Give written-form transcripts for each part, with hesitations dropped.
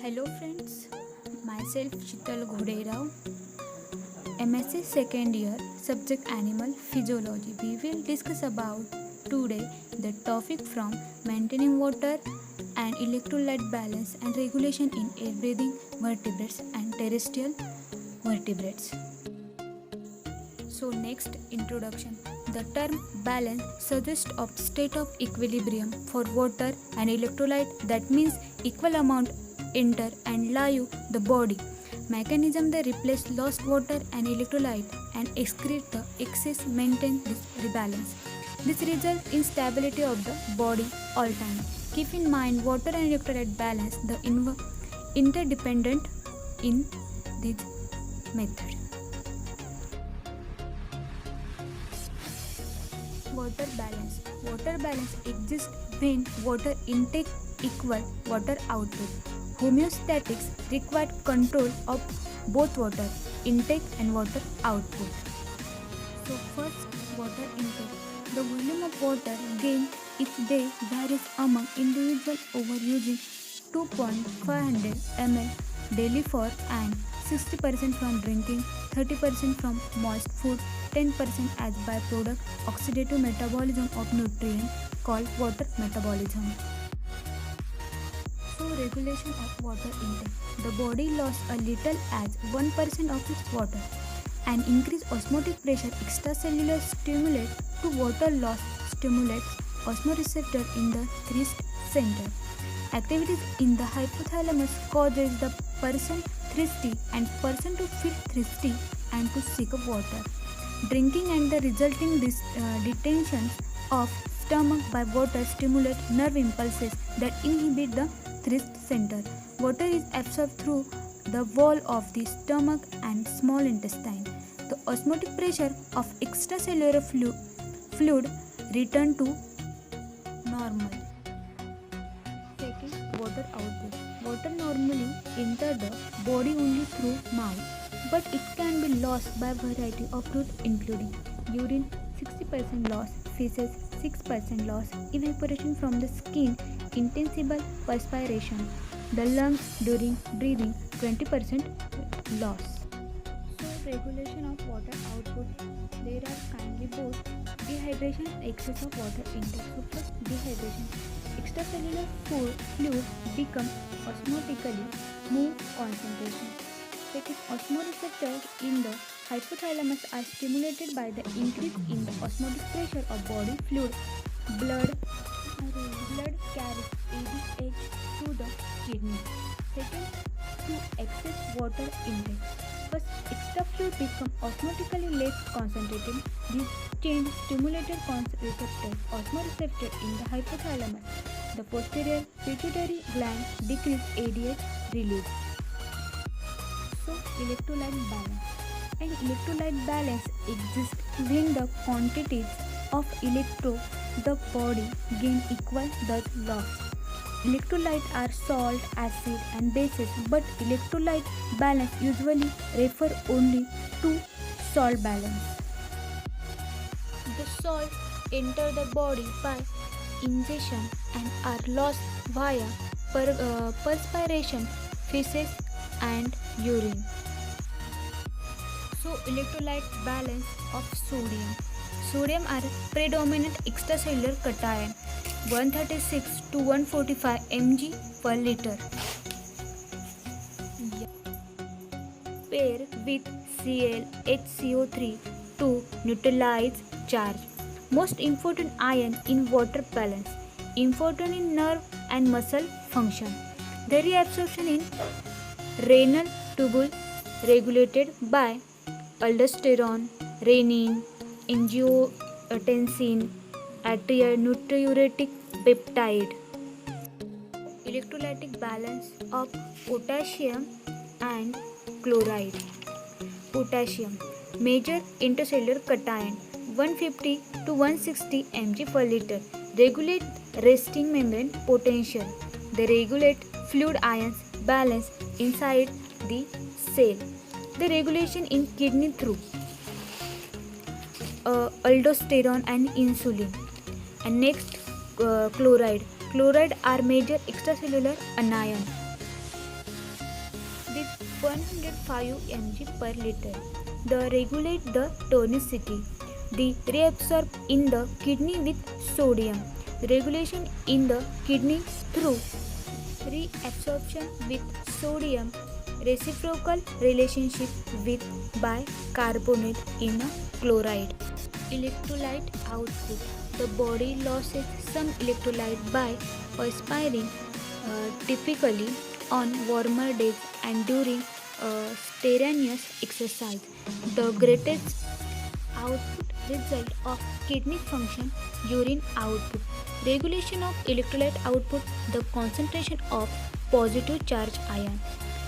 Hello friends, myself Shital Ghoderao, MSc second year, subject animal physiology. We will discuss about today the topic from maintaining water and electrolyte balance and regulation in air breathing vertebrates and terrestrial vertebrates. So next introduction. The term balance suggests of state of equilibrium for water and electrolyte, that means equal amount enter and leave the body. Mechanism they replace lost water and electrolyte and excrete the excess, maintain this rebalance. This results in stability of the body all time. Keep in mind water and electrolyte balance the interdependent in this method. Water balance. Water balance exists when water intake equal water output. Homeostatics require control of both water intake and water output. So first, water intake. The volume of water gained each day varies among individuals over using 2.500 ml daily for and 60% from drinking, 30% from moist food, 10% as byproduct oxidative metabolism of nutrient called water metabolism. So regulation of water intake. The body lost a little as 1% of its water and increased osmotic pressure extracellular stimulate to water loss stimulates osmoreceptor in the thirst center. Activities in the hypothalamus causes the person thirsty and person to feel thirsty and to seek water. Drinking and the resulting detention of stomach by water stimulate nerve impulses that inhibit the thirst center. Water is absorbed through the wall of the stomach and small intestine. The osmotic pressure of extracellular fluid return to normal. Second, water output. Water normally enter the body only through mouth, but it can be lost by variety of routes including urine 60% loss, feces 6% loss, evaporation from the skin, intensive perspiration, the lungs during breathing 20% loss. So regulation of water output. There are kindly both dehydration and excess of water intake. So first dehydration. Extracellular fluid become osmotically move concentration. Second, osmoreceptors in the hypothalamus are stimulated by the increase in the osmotic pressure of body fluid. Blood carries ADH to the kidney. Second, to excess water intake. First, extra fluid become osmotically less concentrated. This change stimulated receptors, osmoreceptor in the hypothalamus. The posterior pituitary gland decrease ADH release. So, electrolyte balance. An electrolyte balance exists when the quantities of the body gain equal thus lost. Electrolytes are salt, acid and bases, but electrolyte balance usually refer only to salt balance. The salt enter the body by ingestion and are lost via perspiration, feces and urine. So electrolyte balance of sodium. Sodium are predominant extracellular cation 136 to 145 mg per liter. Pair with ClHCO3 to neutralize charge. Most important ion in water balance. Important in nerve and muscle function. The reabsorption in renal tubule regulated by aldosterone, renin, angiotensin, atrial natriuretic peptide. Electrolytic balance of potassium and chloride. Potassium, major intercellular cation 150 to 160 mg per liter. Regulate resting membrane potential. They regulate fluid ions balance inside the cell. The regulation in kidney through aldosterone and insulin. And next, chloride. Chloride are major extracellular anion. 105 mg per liter. The regulate the tonicity. The reabsorb in the kidney with sodium. Regulation in the kidney through reabsorption with sodium. Reciprocal relationship with bicarbonate in a chloride. Electrolyte output. The body loses some electrolyte by perspiring, typically on warmer days and during strenuous exercise. The greatest output result of kidney function, urine output. Regulation of electrolyte output, the concentration of positive charge ion.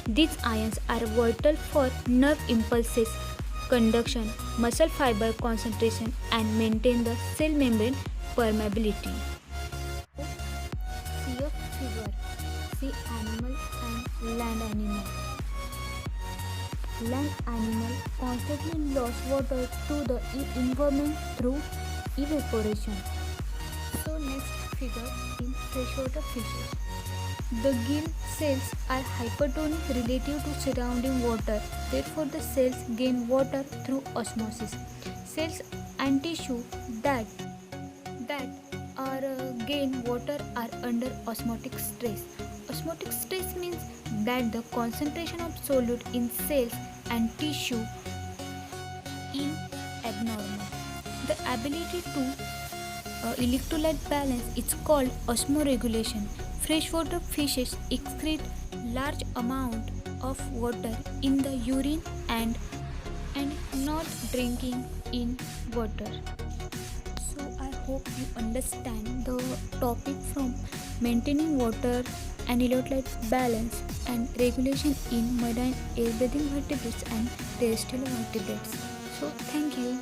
These ions are vital for nerve impulses, conduction, muscle fiber concentration, and maintain the cell membrane permeability. Sea of fever, sea animal and land animal. Land animal constantly lose water to the environment through evaporation. So next figure in freshwater fishes. The gill cells are hypertonic relative to surrounding water. Therefore, the cells gain water through osmosis. Cells and tissue that are gain water are under osmotic stress. Osmotic stress means that the concentration of solute in cells and tissue is abnormal. The ability to electrolyte balance is called osmoregulation. Freshwater fishes excrete large amount of water in the urine and not drinking in water. So I hope you understand the topic from maintaining water and electrolyte balance and regulation in marine air breathing vertebrates and terrestrial vertebrates. So thank you.